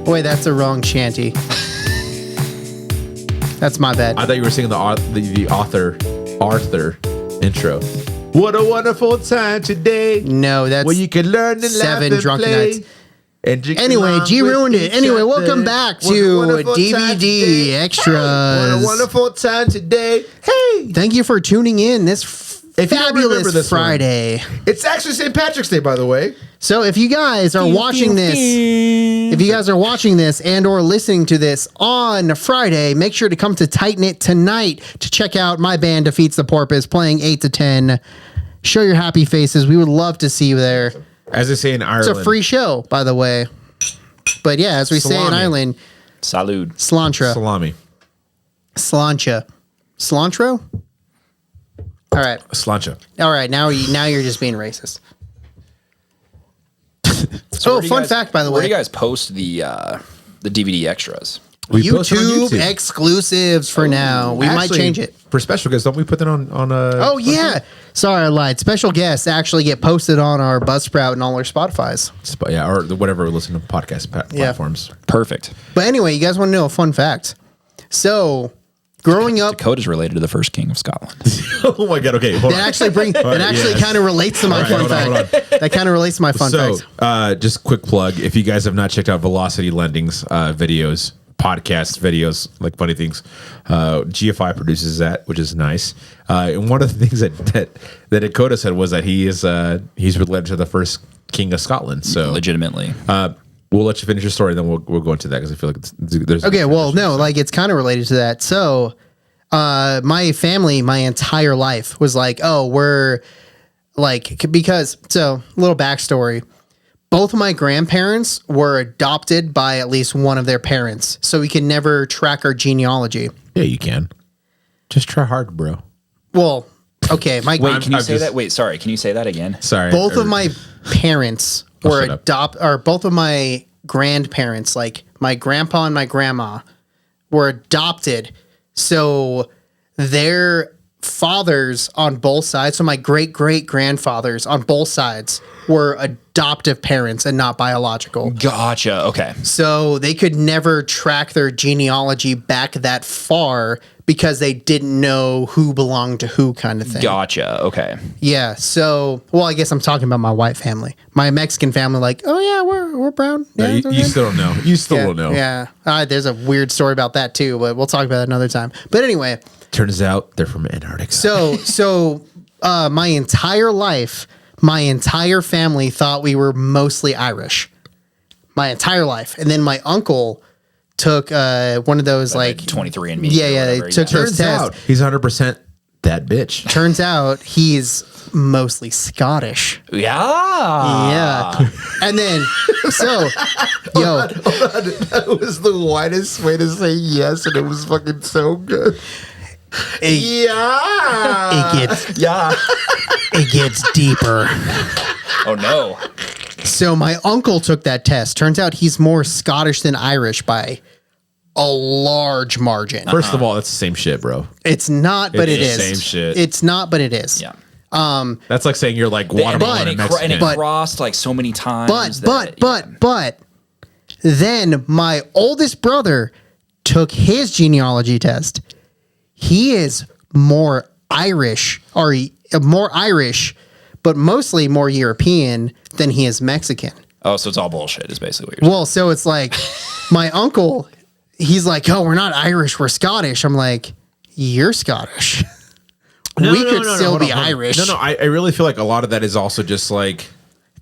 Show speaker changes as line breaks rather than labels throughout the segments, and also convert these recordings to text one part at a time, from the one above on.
Wait, that's the wrong shanty. That's my bad.
I thought you were singing the Arthur intro. What a wonderful time today.
No, that's
where you can learn and laugh and
drunken
play.
nights.
And
Anyway, G ruined it. Anyway, welcome back to DVD Extras.
What a wonderful time today. Hey,
thank you for tuning in this fabulous Friday.
It's actually St. Patrick's Day, by the way.
So if you guys are watching this, and or listening to this on Friday, make sure to come to Tighten It tonight to check out my band Defeats the Porpoise playing 8 to 10. Show your happy faces. We would love to see you there.
As they say in Ireland.
It's a free show, by the way. But yeah, as we say in Ireland.
Salud.
Cilantro.
Salami.
Slancha. Cilantro? All right.
Slancha.
All right. Now you're just being racist.
So
fun fact, by the way.
Where do you guys post the DVD extras?
We post it on
YouTube exclusives for now. We might change it.
For special guests, don't we put that on
Oh, yeah. Sorry, I lied. Special guests actually get posted on our Buzzsprout and all our Spotifys.
Yeah, or whatever we listen to podcast platforms.
Perfect.
But anyway, you guys want to know a fun fact. So, growing up...
Dakota's related to the first king of Scotland.
Oh my God, okay.
That actually kind of relates to my fun fact. That kind of relates to my fun fact.
So, just quick plug. If you guys have not checked out Velocity Lending's videos, podcast videos, like funny things, GFI produces that, which is nice. And one of the things that Dakota said was that he's related to the first king of Scotland. So
legitimately,
we'll let you finish your story, then we'll go into that because I feel like there's
okay. Well, no, like it's kind of related to that. So, my family, my entire life was like, oh, we're like because so little backstory. Both of my grandparents were adopted by at least one of their parents, so we can never track our genealogy.
Yeah, you can. Just try hard, bro.
Well, okay.
Wait, can you say that? Wait, sorry. Can you say that again?
Sorry.
Both of my parents were both of my grandparents, like my grandpa and my grandma, were adopted. So their fathers on both sides, so my great-great-grandfathers on both sides were adoptive parents and not biological.
Gotcha. Okay.
So they could never track their genealogy back that far because they didn't know who belonged to who kind of thing.
Gotcha. Okay.
Yeah. So, well, I guess I'm talking about my white family. My Mexican family, like, oh yeah, we're brown.
No,
Yeah,
you still don't know. You still don't know.
Yeah. There's a weird story about that too, but we'll talk about that another time. But anyway.
Turns out they're from Antarctica.
So my entire life, my entire family thought we were mostly Irish. My entire life. And then my uncle took one of those like
23andMe.
Yeah, they took those tests.
He's 100% that bitch.
Turns out he's mostly Scottish.
Yeah.
And then
Hold on. That was the widest way to say yes, and it was fucking so good.
It gets deeper.
Oh no.
So my uncle took that test. Turns out he's more Scottish than Irish by a large margin.
First of all, it's the same shit, bro.
It's not, but it is.
Same shit.
It's not, but it is.
Yeah.
That's like saying you're like Guatemalan and Mexican.
And it crossed like so many times.
But then my oldest brother took his genealogy test. He is more Irish, but mostly more European than he is Mexican.
Oh, so it's all bullshit is basically what you're saying.
Well, so it's like my uncle, he's like, oh, we're not Irish, we're Scottish. I'm like, you're Scottish. We could still be Irish.
No, I really feel like a lot of that is also just like...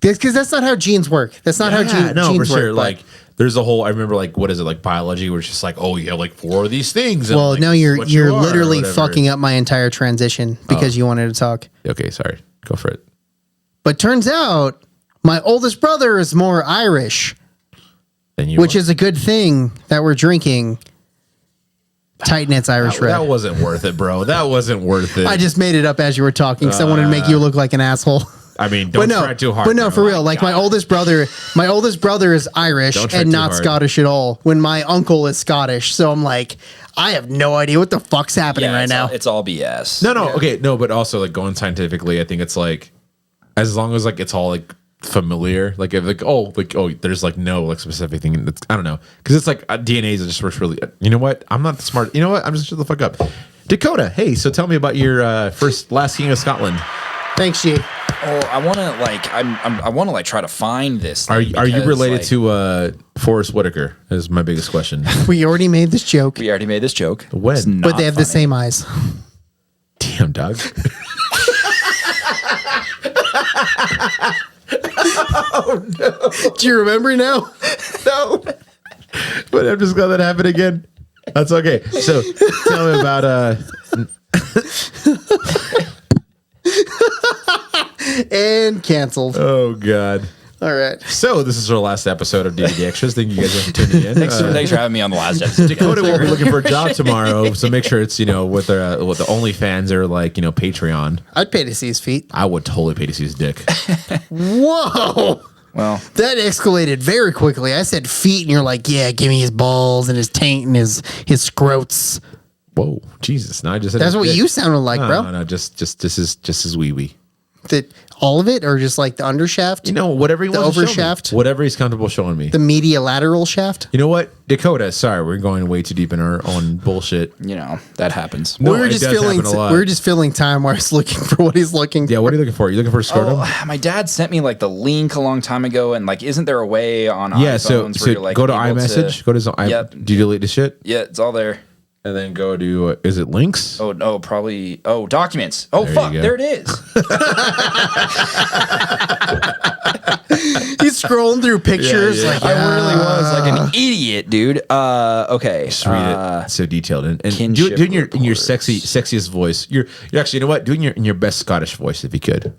Because that's not how genes work. That's not how genes work.
For sure. Like, there's a whole, I remember like, what is it, like biology, where it's just like, oh, you have like 4 of these things. And
well,
like,
no, you're literally
fucking
fucking up my entire transition because you wanted to talk.
Okay, sorry. Go for it.
But turns out my oldest brother is more Irish, which is a good thing that we're drinking Tighten It's Irish Red.
That wasn't worth it, bro. That wasn't worth it.
I just made it up as you were talking because I wanted to make you look like an asshole.
I mean, don't try too hard.
But no, for real. Like my oldest brother is Irish and not Scottish at all. When my uncle is Scottish, so I'm like, I have no idea what the fuck's happening right now.
It's all BS.
No, okay, no, but also like going scientifically, I think it's like, as long as like it's all like familiar. Like if there's like no like specific thing. I don't know, because it's like DNA is just really. You know what? I'm not smart. You know what? I'm just shut the fuck up. Dakota, hey, so tell me about your last King of Scotland.
Thanks, G.
Oh, I want to like I want to like try to find this.
Are you related to Forrest Whitaker? Is my biggest question.
We already made this joke.
We already made this joke.
When?
But they have the same eyes.
Damn, dog. Oh no!
Do you remember now?
No. But I'm just glad that happened again. That's okay. So tell me about
and canceled.
Oh God.
All right.
So this is our last episode of DVD Extras. Thank you guys for tuning in.
Thanks for having me on the last episode.
Dakota will be looking for a job tomorrow, so make sure it's with the OnlyFans or Patreon.
I'd pay to see his feet.
I would totally pay to see his dick.
Whoa.
Well,
that escalated very quickly. I said feet, and you're like, yeah, give me his balls and his taint and his scrotes.
Whoa, Jesus! No, I just said
that's what you sounded like, bro.
No, just this is just his wee wee.
All of it, or just like the undershaft?
Whatever he wants to show me.
Overshaft?
Whatever he's comfortable showing me.
The medial shaft?
You know what? Dakota, sorry, we're going way too deep in our own bullshit.
That happens.
No,
we were just filling time while he's looking for what he's looking for.
Yeah, what are you looking for? Are you looking for a scrotum?
My dad sent me like the link a long time ago, and like, isn't there a way on iPhones
so
where you're like
go to iMessage, go to
Yep.
Do you delete the shit?
Yeah, it's all there.
And then go to, is it links?
Oh, no, probably. Oh, documents. Oh,
There
fuck.
you go.
There it is.
He's scrolling through pictures.
Yeah.
Like,
I really was like an idiot, dude. Okay.
Just read it. So detailed. And do
kinship
it in your
reports.
sexiest voice. You're actually, you know what? Do it in your best Scottish voice if you could.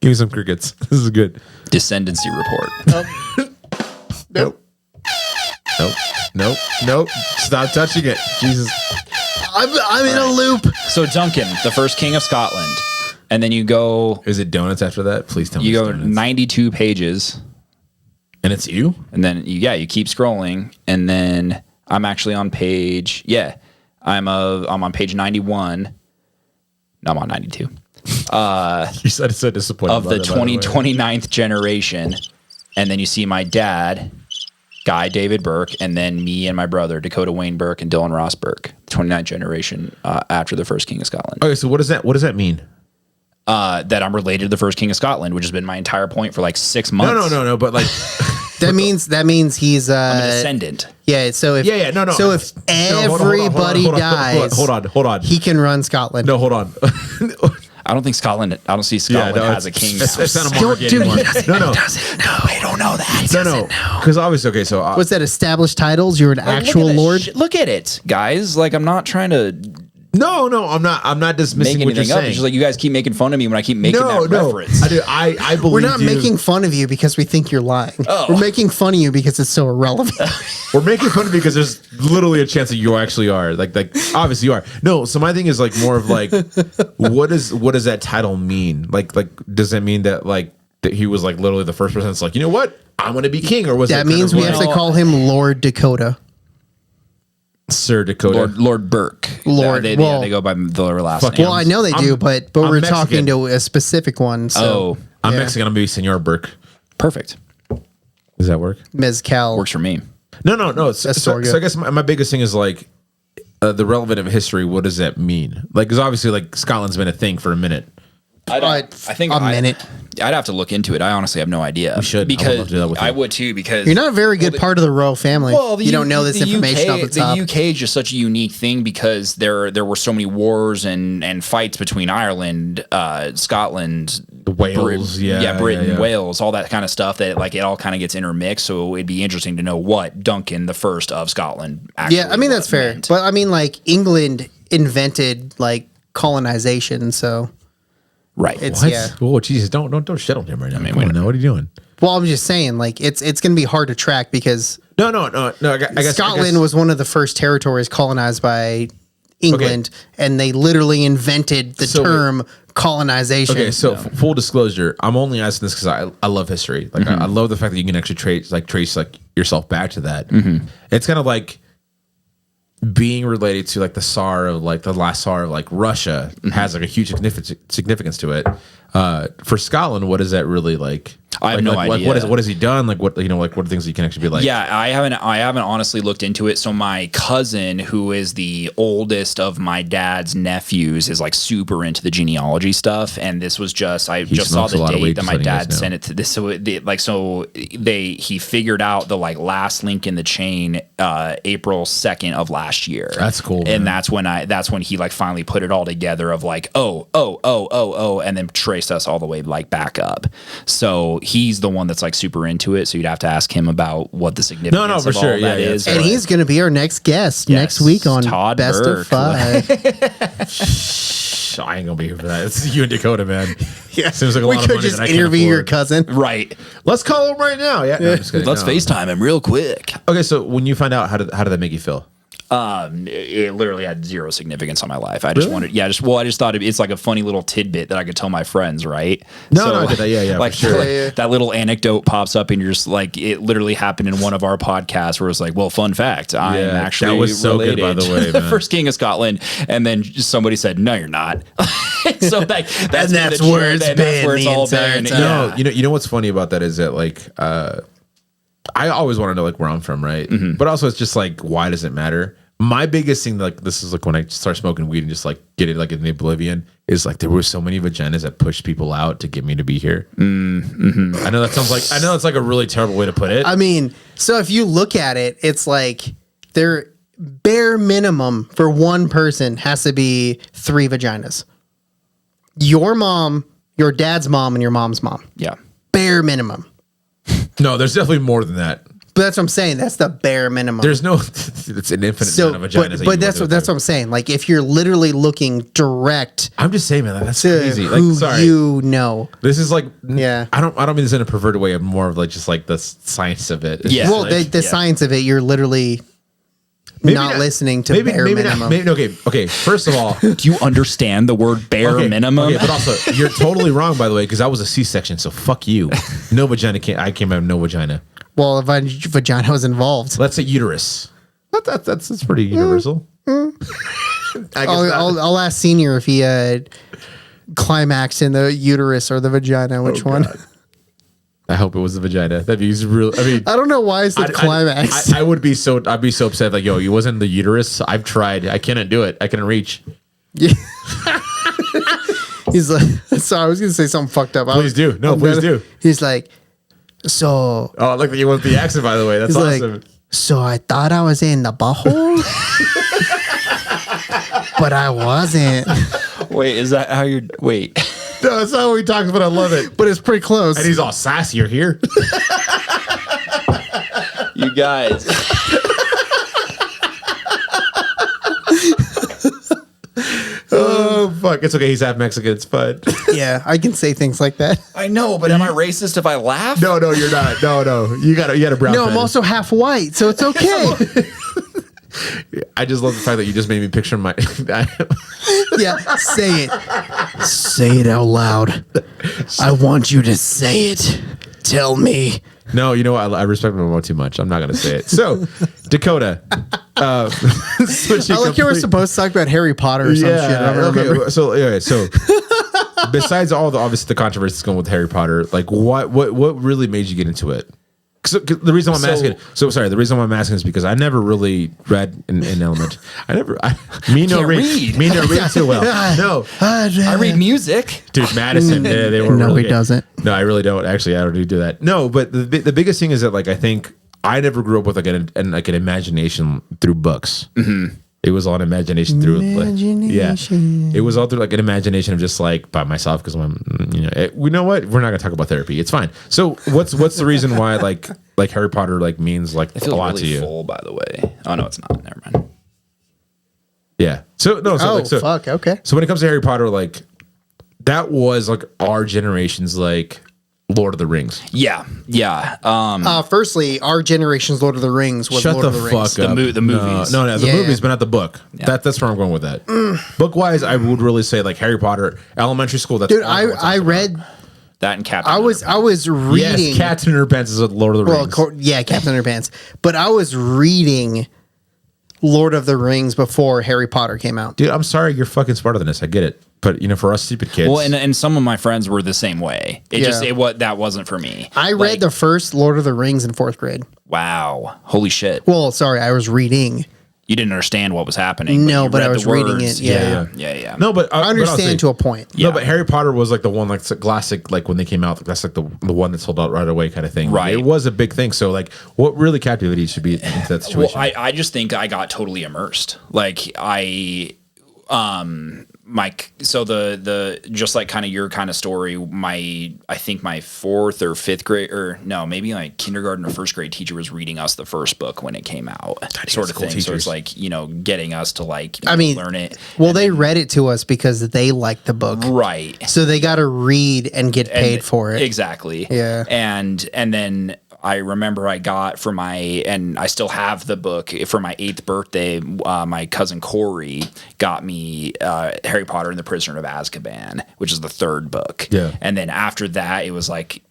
Give me some crickets. This is good.
Descendancy report.
Nope. Nope. Stop touching it. Jesus.
I'm in a loop.
So Duncan, the first king of Scotland, and then you go.
Is it donuts after that? Please tell me.
You go
it's donuts.
92 pages,
And it's you?
and then you keep scrolling, and then I'm actually on page. Yeah, I'm on page 91. No, I'm on 92.
You said it's so disappointing.
Of the 29th generation, and then you see my dad, Guy David Burke, and then me and my brother Dakota Wayne Burke and Dylan Ross Burke, 29th generation after the first king of Scotland.
Okay, so what does that mean?
That I'm related to the first king of Scotland, which has been my entire point for like 6 months.
No, but like
That means he's
I'm a descendant.
Yeah, so if
no.
So if everybody dies,
hold on.
he can run Scotland.
No, hold on.
I don't see Scotland as a king.
It's not a
Don't
monarchy
do
anymore.
it.
No.
I don't know that.
No. Because obviously, okay, so
What's that? Established titles? You're an actual lord.
Look at it, guys. Like, I'm not trying to
no, I'm not dismissing
make
what you're
anything up.
saying.
It's just like you guys keep making fun of me when I keep making that reference.
I do. I believe
We're not
you.
making fun of you because we think you're lying.
Oh.
We're making fun of you because it's so irrelevant.
We're making fun of you because there's literally a chance that you actually are. Like obviously you are. No, so my thing is like more of like what does that title mean? Like does that mean that like that he was like literally the first person that's like, you know what? I'm gonna be king, or was
That
it
means we have to call him Lord Dakota.
Sir Dakota?
Lord Burke.
Lord,
They go by their last name.
Well, I know they do, but
I'm
we're
Mexican.
talking to a specific one. So
I'm
yeah.
Mexican. I'm gonna be Senor Burke.
Perfect.
Does that work?
Mezcal.
Works for me.
No. So
Astorga.
I guess my biggest thing is like the relevant of history. What does that mean? Like, because obviously, like Scotland's been a thing for a minute.
I think
a minute.
I'd have to look into it. I honestly have no idea.
We should. I would love
because
to do that with you.
I would too. Because
You're not a very good part of the royal family. You don't know this information off the top.
The UK is just such a unique thing because there were so many wars and fights between Ireland, Scotland,
Wales,
Britain, Wales, all that kind of stuff that like it all kind of gets intermixed. So it'd be interesting to know what Duncan the First of Scotland actually
Yeah, I mean that's fair.
meant.
But I mean like England invented like colonization, so
Right.
it's
What?
yeah.
Oh, Jesus! Don't shit on him right now. I mean,
wait a
what are you doing?
Well, I'm just saying like it's going to be hard to track because
No. I guess
Scotland was one of the first territories colonized by England, and they literally invented the term colonization.
Okay, so full disclosure, I'm only asking this because I love history. Like I love the fact that you can actually trace yourself back to that. It's kind of like being related to like the Tsar of like the last Tsar of like Russia has like a huge significance to it. For Scotland, what is that really like?
I have
like,
no
like,
idea.
What has he done? Like what like what are things you can actually be like?
Yeah, I haven't honestly looked into it. So my cousin, who is the oldest of my dad's nephews, is like super into the genealogy stuff. And this was just I just saw the date that my dad sent it to this. So he figured out the like last link in the chain, April 2nd of last year.
That's cool, man.
And that's when he like finally put it all together of like and then traced us all the way like back up. So he's the one that's like super into it. So you'd have to ask him about what the significance of all that is.
And he's going to be our next guest next week on
Todd
Best
Burke.
of 5.
I ain't gonna be here for that. It's you and Dakota, man.
Yeah,
seems like a
we
lot of
could
money
just
that I can't
interview your
afford.
cousin.
Right.
Let's call him right now. Yeah. No, I'm just kidding.
Let's
No.
FaceTime him real quick.
Okay, so when you find out, how did that make you feel?
It literally had zero significance on my life. I just wanted, I just thought it's like a funny little tidbit that I could tell my friends, right?
No, I get that. Yeah,
like,
for sure.
like, that little anecdote pops up and you're just like, it literally happened in one of our podcasts where it's like, well, fun fact, I'm actually
that was so
related
good, by the
to
way,
the
man.
first king of Scotland. And then somebody said, no, you're not. So like, that's
where it's been the
all
entire
been.
time.
No, you know what's funny about that is that like I always want to know like where I'm from, right? But also it's just like, why does it matter? My biggest thing, like this is like when I start smoking weed and just like get it like in the oblivion, is like there were so many vaginas that pushed people out to get me to be here. I know it's like a really terrible way to put it.
I mean, so if you look at it, it's like their bare minimum for one person has to be 3 vaginas. Your mom, your dad's mom, and your mom's mom.
Yeah.
Bare minimum.
No, there's definitely more than that.
But that's what I'm saying. That's the bare minimum.
There's no, it's an infinite amount of vaginas.
but that's what I'm saying. Like if you're literally looking direct
I'm just saying, man, that's
to
crazy.
who
Like, sorry,
you know.
this is like,
Yeah.
I don't mean this in a perverted way. I'm more of like just like the science of it. It's
Yeah.
just
Well,
like,
the science of it, you're literally not listening to bare minimum.
Okay. First of all,
Do you understand the word bare minimum?
Okay, but also you're totally wrong, by the way, because I was a C-section, so fuck you. No vagina. I came out of no vagina.
Well, if vagina was involved.
Let's say uterus. That's pretty universal. I guess
I'll ask Senior if he climaxed in the uterus or the vagina. Which one?
God. I hope it was the vagina. That'd be real. I mean,
I don't know why it's the climax.
I would be so. I'd be so upset. Like, yo, you wasn't the uterus. I've tried. I couldn't do it. I couldn't reach.
Yeah. He's like, sorry, I was gonna say something fucked up.
Please do. No, please do.
He's like, so.
Oh, I like that you went with the accent. By the way, that's
He's
awesome.
like, so I thought I was in the butthole, but I wasn't.
Wait, is that how you're? Wait.
No, that's not how he talks, but I love it.
But it's pretty close.
And he's all sassy. You're here.
You guys.
Oh fuck! It's okay. He's half Mexican. It's fine.
Yeah, I can say things like that.
I know, but am I racist if I laugh?
No, you're not. No. You got a brown.
No,
fan.
I'm also half white, so it's okay.
I just love the fact that you just made me picture my.
Yeah, say it. Say it out loud. I want you to say it. Tell me.
No, you know what? I respect my mom too much. I'm not going to say it. So, Dakota.
I like you were supposed to talk about Harry Potter or some shit. I don't remember.
Okay. So besides all obviously the controversies going with Harry Potter, like what really made you get into it? The reason why I'm asking. So sorry. The reason why I'm asking is because I never really read in elementary. Me no read too well. No,
I read music.
dude, Madison. They were
No,
really
he
good.
doesn't.
No, I really don't. Actually, I don't do that. No, but the biggest thing is that like I think I never grew up with like an imagination through books. Mm-hmm. It was all an imagination through
Imagination.
it was all through like an imagination of just like by myself because I'm we know what, we're not gonna talk about therapy. It's fine. So what's the reason why like Harry Potter like means like
It
a
feels
lot
really
to you?
full, by the way. Oh no, it's not. Never mind.
Yeah. So no. So
Fuck. Okay.
So when it comes to Harry Potter, like that was like our generation's like Lord of the Rings.
Yeah.
Firstly, our generation's Lord of the Rings was
Shut
Lord
the
of the Rings.
fuck up.
The movies.
No, the
Yeah.
movies, but not the book. That's where I'm going with that. Book wise, I would really say like Harry Potter, elementary school. That's
Dude,
all everyone talks
I
about.
read.
That and Captain.
I was reading.
Yes, Captain Underpants is Lord of the Rings.
Yeah, Captain Underpants. But I was reading Lord of the Rings before Harry Potter came out.
Dude, I'm sorry, you're fucking smarter than us. I get it. But, for us stupid kids.
Well, and some of my friends were the same way. That wasn't for me.
I read the first Lord of the Rings in 4th grade.
Wow. Holy shit.
Well, sorry, I was reading.
You didn't understand what was happening.
No, but I was reading it.
Yeah.
No, but
I understand to a point.
No, but Harry Potter was like the one, like classic, like when they came out, that's like the one that sold out right away kind of thing.
Right.
It was a big thing. So like what really captivated you should be in that situation?
Well, I just think I got totally immersed. Like so the just like kind of your kind of story, I think my 4th or 5th grade, or no, maybe like kindergarten or 1st grade teacher was reading us the first book when it came out, sort of thing. Teachers. So it's like, getting us to like, learn it.
Well, they read it to us because they liked the book.
Right.
So they got to read and get paid for it.
Exactly.
Yeah.
And then I remember I got and I still have the book for my 8th birthday. My cousin Corey got me Harry Potter and the Prisoner of Azkaban, which is the 3rd book.
Yeah.
And then after that, it was like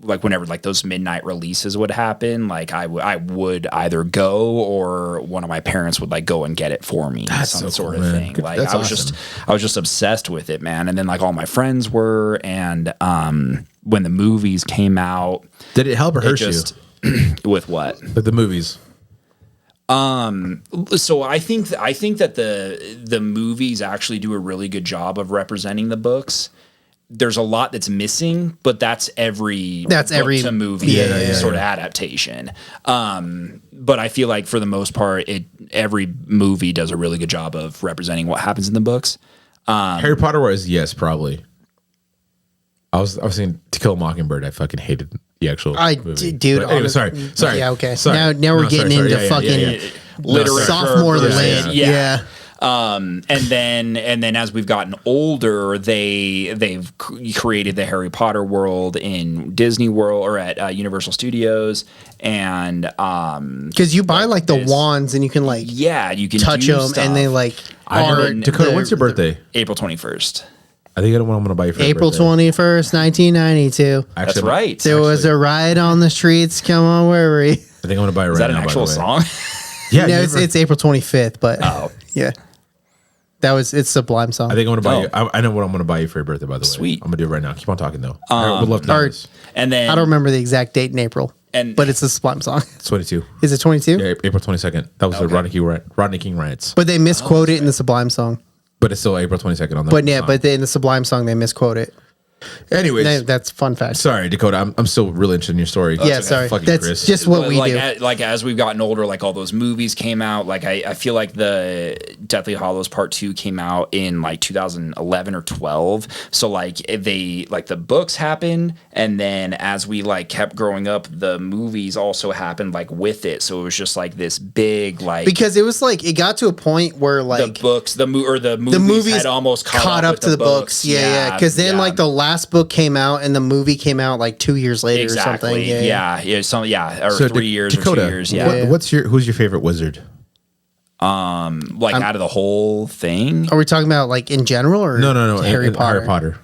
whenever like those midnight releases would happen, like I would either go or one of my parents would like go and get it for me.
That's
some
so
sort
cool,
of
man.
thing. Like
That's
I was
awesome.
just obsessed with it, man. And then like all my friends were, and when the movies came out,
did it help or hurt you?
With what?
Like the movies.
So I think that the movies actually do a really good job of representing the books. There's a lot that's missing, but that's every to movie sort of adaptation. But I feel like for the most part, every movie does a really good job of representing what happens in the books.
Harry Potter was probably. I was saying To Kill a Mockingbird. I fucking hated the actual movie.
Dude.
Anyway, sorry.
Yeah, okay.
Sorry.
Now we're getting into fucking
literature,
sophomore lit.
Yeah. And then as we've gotten older, they've created the Harry Potter world in Disney World or at Universal Studios, and
because you buy like the wands and you can like
you can
touch
do
them
stuff.
and they like are
Dakota. When's your birthday?
April 21st.
I think I don't want to buy you for
April 21st, 1992.
That's right.
There was a riot on the streets. Come on, where were we?
I think I'm going to buy it right now.
Is that an actual song?
Yeah,
no, it's April 25th, but yeah. It's Sublime song.
I think I'm going to buy you. I know what I'm going to buy you for your birthday, by the way.
Sweet.
I'm going to do it right now. Keep on talking, though. I would love to know this.
And then
I don't remember the exact date in April, but it's a Sublime song.
It's 22.
Is it 22?
Yeah, April 22nd. That was the Rodney King riots.
But they misquote it in the Sublime song.
But it's still April 22nd on the
But yeah,
song.
but in the Sublime song, they misquote it.
Anyways,
That's fun fact.
sorry, Dakota. I'm still really interested in your story.
Yeah, sorry.
Fucking
That's
Chris.
just what we do.
Like as we've gotten older, like all those movies came out. Like I feel like the Deathly Hallows Part 2 came out in like 2011 or 12. So like the books happened, and then as we like kept growing up, the movies also happened like with it. So it was just like this big like,
because it was like it got to a point where like
the movies had almost caught up
to the books. Yeah. Because then like the last book came out and the movie came out like 2 years later or something. Or
So
3 years
Dakota,
or 2 years. Yeah.
Who's your favorite wizard?
Out of the whole thing.
Are we talking about like in general or
No.
Harry Potter?
Harry Potter.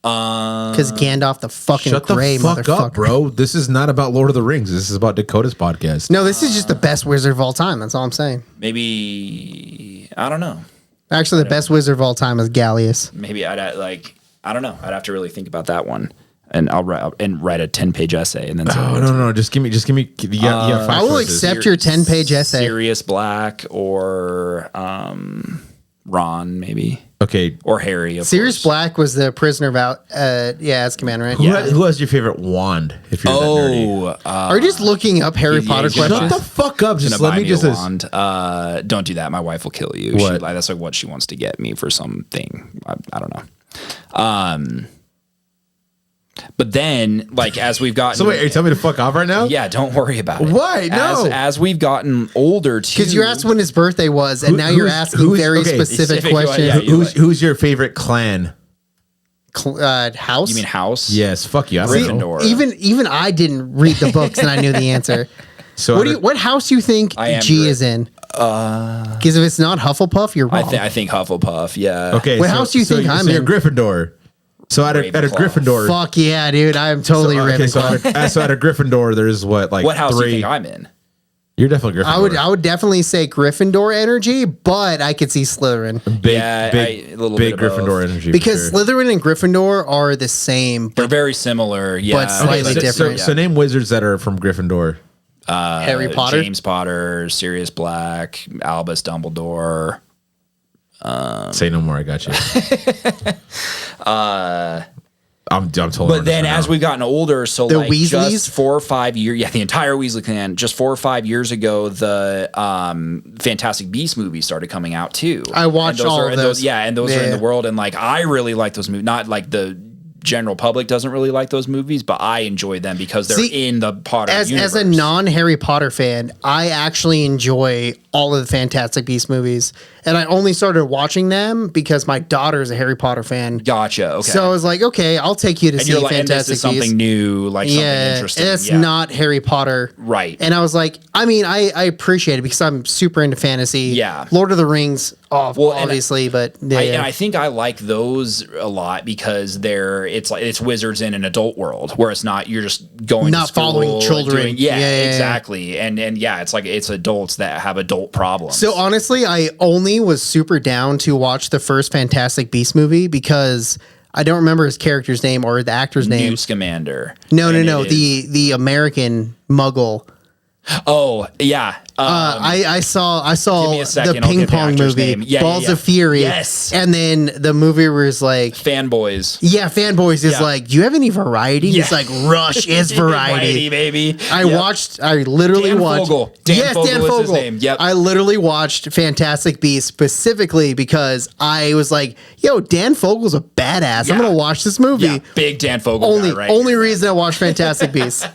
Because Gandalf the fucking
Shut the
gray
fuck
motherfucker.
up, bro. This is not about Lord of the Rings. This is about Dakota's podcast.
No, this is just the best wizard of all time. That's all I'm saying.
Maybe I don't know.
Actually, the best wizard of all time is Gallius.
Maybe I don't know. I'd have to really think about that one, and I'll write a 10-page essay and then.
No. Just give me. Yeah,
I will accept your 10-page essay.
Sirius Black or Ron, maybe.
Okay.
Or Harry.
Sirius Black was the prisoner of Azkaban, right?
Who has your favorite wand? If you're that nerdy.
Are you just looking up Harry Potter
Shut
questions?
the fuck up. Just let me just.
A wand. Don't do that. My wife will kill you.
What?
That's like what she wants to get me for something. I don't know. But then, like, as we've gotten...
So wait, are you telling me to fuck off right now?
Yeah, don't worry about it.
Why? No.
As we've gotten older, too...
Because you asked when his birthday was, and now you're asking very specific questions.
Yeah,
Who's your favorite clan?
House?
You mean house?
Yes, fuck you. I don't know.
Gryffindor.
Even I didn't read the books, and I knew the answer.
So
what house do you think G is in? Because if it's not Hufflepuff, you're wrong.
I think Hufflepuff, yeah.
Okay.
What house do you think I'm in?
You're Gryffindor. So at a Gryffindor...
Fuck yeah, dude. I am totally Ravenclaw.
So at a Gryffindor, there's what
What house do you
three...
think I'm in?
You're definitely Gryffindor.
I would definitely say Gryffindor energy, but I could see Slytherin.
Big
a little
big
bit of
Gryffindor
both.
energy.
Because
for sure.
Slytherin and Gryffindor are the same.
They're very similar, yeah.
But slightly different.
So name wizards that are from Gryffindor.
Harry Potter.
James Potter, Sirius Black, Albus Dumbledore.
Say no more. I got you. I'm totally.
But then as we've gotten older, so
The
like
Weasleys?
just 4 or 5 years, the entire Weasley clan, just 4 or 5 years ago, the Fantastic Beasts movies started coming out too.
I watched all of those.
And those are in the world. And like, I really like those movies, not like the general public doesn't really like those movies, but I enjoy them because they're in the Potter universe.
As a non-Harry Potter fan, I actually enjoy all of the Fantastic Beasts movies. And I only started watching them because my daughter's a Harry Potter fan.
Gotcha. Okay.
So I was like, okay, I'll take you to see
and
Fantastic
this is
Beasts.
something new, like something interesting.
It's not Harry Potter.
Right.
And I was like, I mean, I appreciate it because I'm super into fantasy.
Yeah.
Lord of the Rings, obviously, but
and I think I like those a lot because it's wizards in an adult world where it's not, you're just going
Not
to school
following
and
children.
yeah,
Yeah.
exactly. And it's like it's adults that have adult problems.
So honestly, I only was super down to watch the first Fantastic Beast movie because I don't remember his character's name or the actor's name.
Newt Scamander.
No.
And it is-
The American Muggle.
Oh yeah.
I saw
Give me a second,
the
I'll
ping
get the
pong
actor's
movie,
name. Yeah,
Balls
yeah.
of Fury.
Yes.
And then the movie was like,
Fanboys.
yeah, Fanboys is
Yeah.
like, do you have any variety?
Yeah.
It's like, Rush is variety.
baby.
I
Yep.
literally
Dan
watched.
Fogel. Dan Fogel is his name. Yep.
I literally watched Fantastic Beasts specifically because I was like, yo, Dan Fogel's a badass.
Yeah.
I'm going to watch this movie.
Yeah, big Dan Fogel
Only,
guy, right?
only reason I watched Fantastic Beasts.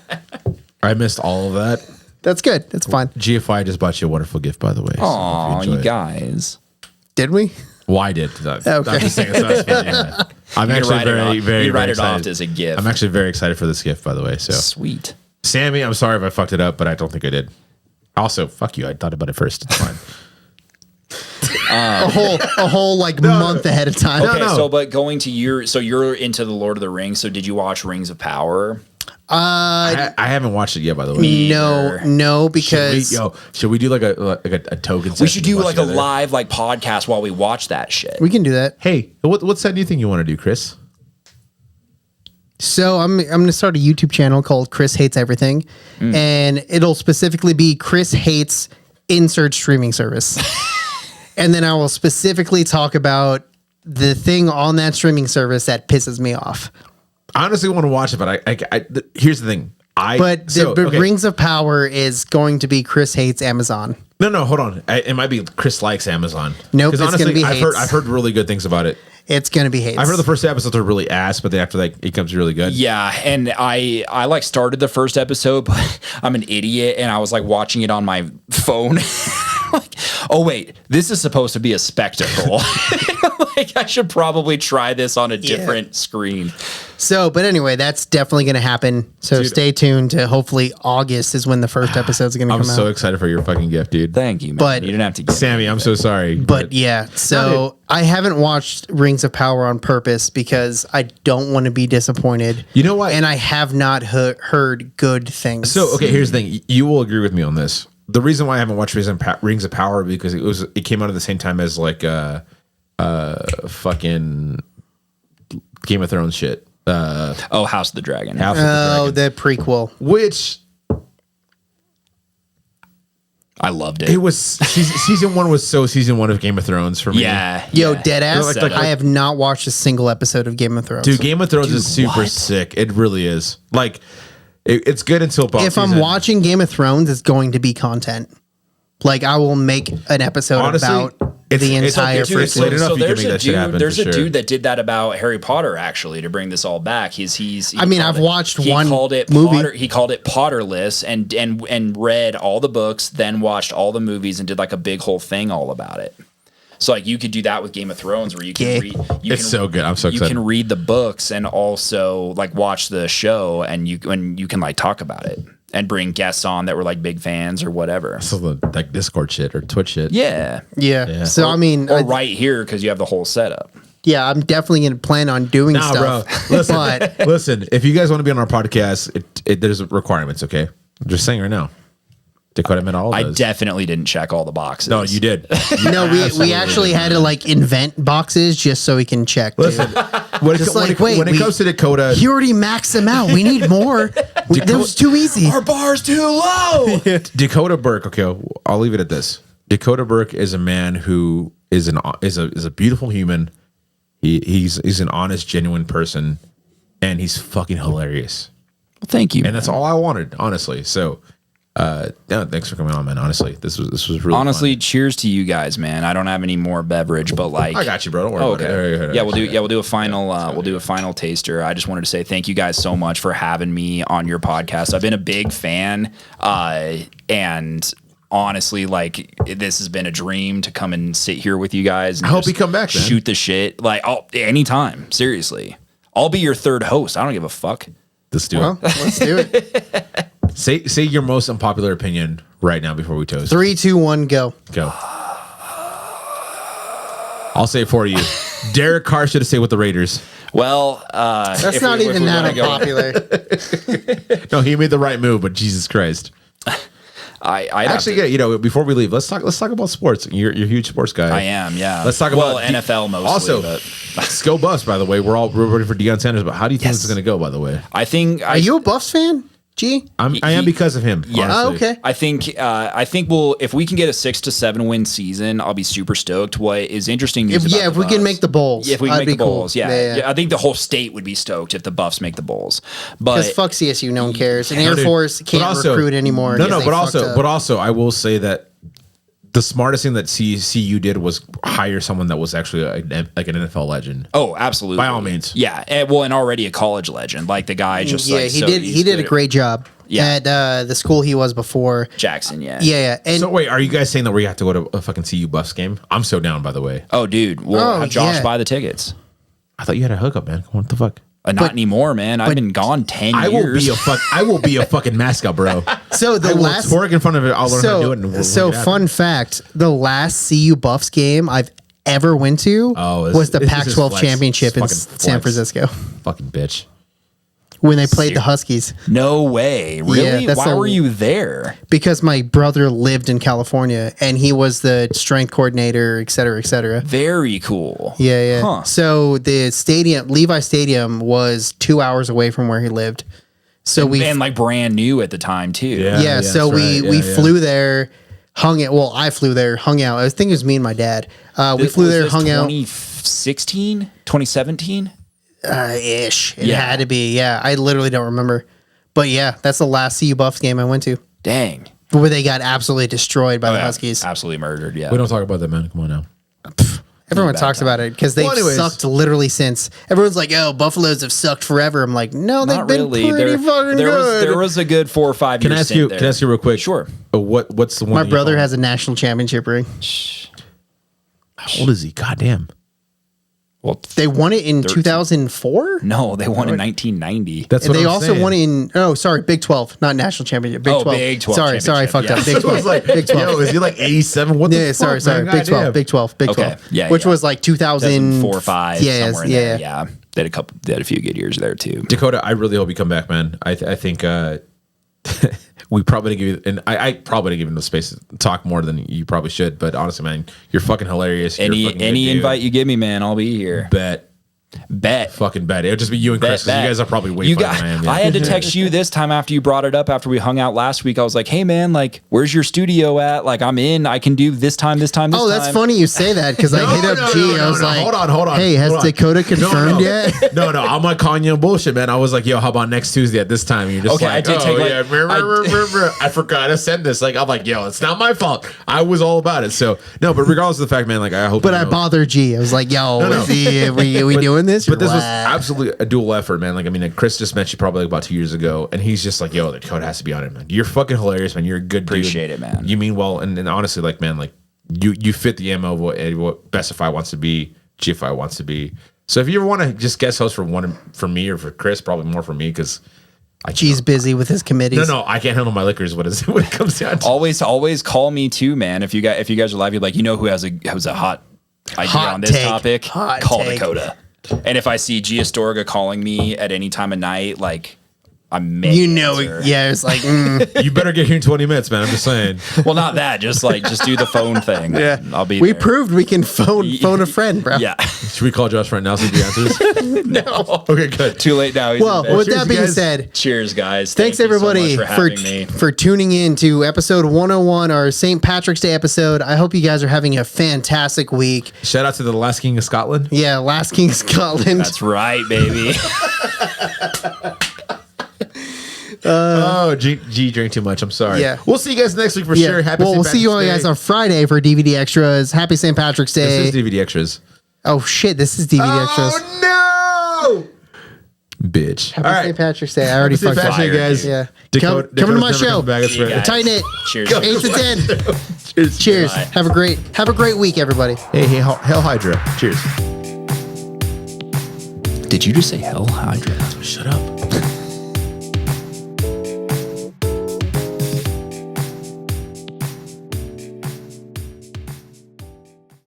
I missed all of that.
That's good. That's fine.
GFI just bought you a wonderful gift, by the way.
Aw,
enjoy
you
it.
guys.
Did we?
Well, I did. I'm just saying. So that's funny, yeah. I'm
You
actually
write it
very,
off-
very,
you write
very
it off
excited.
as a gift.
I'm actually very excited for this gift, by the way. So,
Sweet.
Sammy, I'm sorry if I fucked it up, but I don't think I did. Also, fuck you. I thought about it first. It's fine.
A whole like month ahead of time.
Okay,
no.
so but going to you're into the Lord of the Rings. So did you watch Rings of Power?
I haven't watched it yet, by the way.
No, because
Should we do like a token?
We
session
should
to
do
watch
like a
together?
live like podcast while we watch that shit.
we can do that.
Hey, what set do you think you want to do, Chris?
So I'm going to start a YouTube channel called Chris Hates Everything, and it'll specifically be Chris Hates Insert Streaming Service. And then I will specifically talk about the thing on that streaming service that pisses me off.
I honestly want to watch it, but here's the thing.
Rings of Power is going to be Chris Hates Amazon.
No, hold on. It might be Chris likes Amazon.
Nope,
because
it's gonna be
I've
hates.
heard really good things about it.
It's going to be Hates.
I've heard the first episodes are really ass, but then after that, it comes really good.
Yeah, and I like started the first episode, but I'm an idiot, and I was like watching it on my phone. Like, oh wait, this is supposed to be a spectacle. Like, I should probably try this on a different screen.
So, but anyway, that's definitely going to happen. So stay tuned to hopefully August is when the first episode's going to come
I'm
out.
so excited for your fucking gift, dude.
Thank you, man.
But-
you didn't have to get
Sammy, I'm so sorry.
But yeah, so I haven't watched Rings of Power on purpose because I don't want to be disappointed.
You know what?
And I have not heard good things.
So, okay, here's the thing. You will agree with me on this. The reason why I haven't watched Rings of Power because it came out at the same time as like fucking Game of Thrones shit.
House of the Dragon.
House of the Dragon,
the prequel.
which
I loved it.
it was season one was so season one of Game of Thrones for me.
Yeah.
Yo,
yeah.
dead ass.
Like-
I have not watched a single episode of Game of Thrones.
Dude, Game of Thrones is super
what?
sick. It really is. Like, it's good until about
if I'm
season-
watching Game of Thrones, it's going to be content. Like I will make an episode
Honestly,
about
it's
the
okay,
entire
dude,
first
it's late
season.
enough you can make that shit happen,
There's
for
a
sure.
dude that did that about Harry Potter actually to bring this all back.
I mean, I've watched one
called it
movie.
Potter, he called it Potterless and read all the books, then watched all the movies and did like a big whole thing all about it. So like you could do that with Game of Thrones where you can
Yeah.
read.
It's so good. I'm so
You
excited.
can read the books and also like watch the show and you can like talk about it and bring guests on that were like big fans or whatever.
So the like Discord shit or Twitch shit.
Yeah.
Yeah. So I mean,
Or right here because you have the whole setup.
yeah, I'm definitely going to plan on doing
Nah,
stuff.
bro. Listen,
But
listen. If you guys want to be on our podcast, there's requirements. Okay, I'm just saying right now. Dakota met all of
I
those.
definitely didn't check all the boxes.
No, you did.
No, we actually had to like invent boxes just so we can check. Dude.
When
Just
it comes to Dakota,
You already maxed them out. We need more. That was too easy.
Our bar's too low.
Dakota Burke. Okay, I'll leave it at this. Dakota Burke is a man who is a beautiful human. He's an honest, genuine person, and he's fucking hilarious.
Well, thank you.
And that's all I wanted, honestly. So, thanks for coming on, man. Honestly, this was really
honestly
fun.
Cheers to you guys, man. I don't have any more beverage, but like
I got you, bro. Don't worry about it.
Yeah, we'll do a final taster. I just wanted to say thank you guys so much for having me on your podcast. I've been a big fan, and honestly, like this has been a dream to come and sit here with you guys. And
I hope you come back, man.
Shoot the shit, like anytime. Seriously, I'll be your third host. I don't give a fuck.
Let's do
Well, let's do it.
Say your most unpopular opinion right now before we toast.
3, 2, 1, go.
Go. I'll say it for you. Derek Carr should have stayed with the Raiders.
Well,
That's not even that unpopular.
No, he made the right move, but Jesus Christ.
I
Actually, yeah, before we leave, let's talk about sports. You're a huge sports guy.
I am, yeah.
Let's talk about
NFL mostly.
Also, let's go Buffs. By the way, we're ready for Deion Sanders. But how do you think this is going to go? By the way,
Are you a Buffs fan? G?
I am because of him.
Yeah.
Honestly.
Oh, okay.
I think we'll if we can get a 6 to 7 win season, I'll be super stoked. What is interesting news about
If we can make the bowls.
if we can
that'd
make the
be cool.
bowls, yeah. I think the whole state would be stoked if the Buffs make the bowls.
Because
But
fuck CSU, no one cares. And
No,
Air
dude.
Force
But
can't
also-
recruit anymore.
No,
'cause they
but
fucked
also,
up.
I will say that the smartest thing that CU did was hire someone that was actually like an NFL legend.
oh, absolutely,
By all means.
yeah. And already a college legend, like the guy just
Yeah,
like
he
so
did.
he's
He did a
good
great job
Yeah.
at the school he was before.
at Jackson, yeah.
Yeah. And
So wait, are you guys saying that we have to go to a fucking CU Buffs game? I'm so down. By the way,
Oh, dude, we'll
Oh,
have Josh
yeah.
buy the tickets.
I thought you had a hookup, man. What the fuck?
Not anymore, man. I've been gone 10
I
years.
will be a fucking mascot, bro.
so the
I will
last
twerk in front of it. I'll learn how to do it. And we'll
so
make it happen.
fun fact: the last CU Buffs game I've ever went to was the
this is
Pac-12
flex.
championship in
Fucking
San
flex.
Francisco
Fucking bitch.
when they played the Huskies.
No way. Really?
that's
Why
the-
were you there?
Because my brother lived in California and he was the strength coordinator, et cetera, et cetera.
Very cool.
Yeah.
Huh.
So the stadium, Levi Stadium, was 2 hours away from where he lived. So we
And like brand new at the time too.
yeah, so
that's
we
right.
flew there, hung it. Well, I flew there, hung out. I think it was me and my dad. We flew there, hung out.
2016, 2017.
Ish. It
Yeah.
had to be. Yeah, I literally don't remember. But yeah, that's the last CU Buffs game I went to,
Dang.
where they got absolutely destroyed by the
Yeah,
Huskies.
Absolutely murdered. Yeah.
We don't talk about that, man. Come on now.
Everyone
bad
talks
time.
about it because they've
Well, anyways.
sucked literally since. Everyone's like, "Oh, Buffaloes have sucked forever." I'm like, "No, they've
Not
been
really.
pretty fucking good."
There was a good 4 or 5
Can I
years.
ask you? Can I ask you real quick?
Sure.
What's the one?
My
that you
brother
follow?
has a national championship ring.
How old is he? Goddamn.
Well,
They won it in 2004.
no, they won in 1990.
That's
And
what
they
I'm
also
saying.
won in Big 12, not national championship. Big
Oh,
12.
Big 12
Sorry, I
championship,
fucked
yeah.
up. Big 12.
I was like,
Big 12.
yo, is he like 87? What the
Yeah,
fuck,
sorry.
man?
Big 12,
Goddamn.
Big 12, Big 12.
Okay, yeah,
Which
yeah.
was like 2004
4 or 5.
Yeah,
somewhere in
yeah.
there. Yeah. They had a few good years there too.
Dakota, I really hope you come back, man. I think we probably didn't give you, and I probably didn't give you the space to talk more than you probably should. But honestly, man, you're fucking hilarious. You're a fucking good
Any
dude.
invite you give me, man, I'll be here. Bet.
Fucking bet. It would just be you and Chris. 'Cause you guys are probably way
You
funnier
got,
than I am. Yeah.
I had to text you this time after you brought it up after we hung out last week. I was like, hey man, like, where's your studio at? Like, I'm in. I can do this time.
Oh, that's funny you say that because I hit up G. I was like,
hold on.
Hey, has
hold on.
Dakota confirmed yet?
No, I'm like calling you bullshit, man. I was like, yo, how about next Tuesday at this time? And you're just
Okay,
like,
I did take, like,
I forgot to send this. Like, I'm like, yo, it's not my fault. I was all about it. So, no, but regardless of the fact, man, like, I hope.
But
you
I
know-
bothered G. I was like, yo,
No.
we doing this?
But this was
Blah.
absolutely a dual effort, man. Like, I mean, Chris just met you probably about 2 years ago, and he's just like, yo, the code has to be on it, man. You're fucking hilarious, man. You're a good dude.
Appreciate it, man.
You mean well, and honestly, like, man, like, you fit the MO of what Bestify wants to be, GFI wants to be. So if you ever want to just guest host for me or for Chris, probably more for me because
G's busy with his committees.
No, I can't handle my liquors. What it comes down to?
Always call me too, man. If you guys are live, you're like, who has a hot idea
Hot
on this
take.
topic?
Hot
Call
take.
Dakota. And if I see G Astorga calling me at any time of night, like I may.
You know,
answer.
yeah, it's like,
You better get here in 20 minutes, man. I'm just saying.
Well, not that. Just do the phone thing.
yeah.
I'll be
We
there.
proved we can phone a friend, bro.
Yeah.
Should we call Josh right now so he answers?
No.
Okay, good.
Too late now. He's
Well,
in bed.
with that
Cheers,
being
guys.
said,
Cheers, guys.
thanks
Thank you so
everybody
much for having me.
for tuning in to episode 101, our St. Patrick's Day episode. I hope you guys are having a fantastic week.
Shout out to the last king of Scotland.
Yeah, Last King of Scotland.
That's right, baby.
G drank too much. I'm sorry.
Yeah.
We'll see you guys next week for
Yeah.
sure. Happy
well,
St.
we'll see you all
Patrick's
guys
Day.
on Friday for DVD extras. Happy St. Patrick's Day.
This is DVD extras.
Oh shit, this is DVD extras.
Oh no! Bitch.
Happy St. Patrick's Day. I already
Happy St.
fucked
Patrick's
up.
Day, guys.
Yeah.
Dakota-
Coming to my
Dakota's never
show.
coming back, I swear.
Yeah, guys.
Tighten it.
Cheers.
8 to 10. Cheers.
Bye.
Have a great week, everybody.
Hey, Hell Hydra. Cheers.
Did you just say Hell Hydra?
Shut up.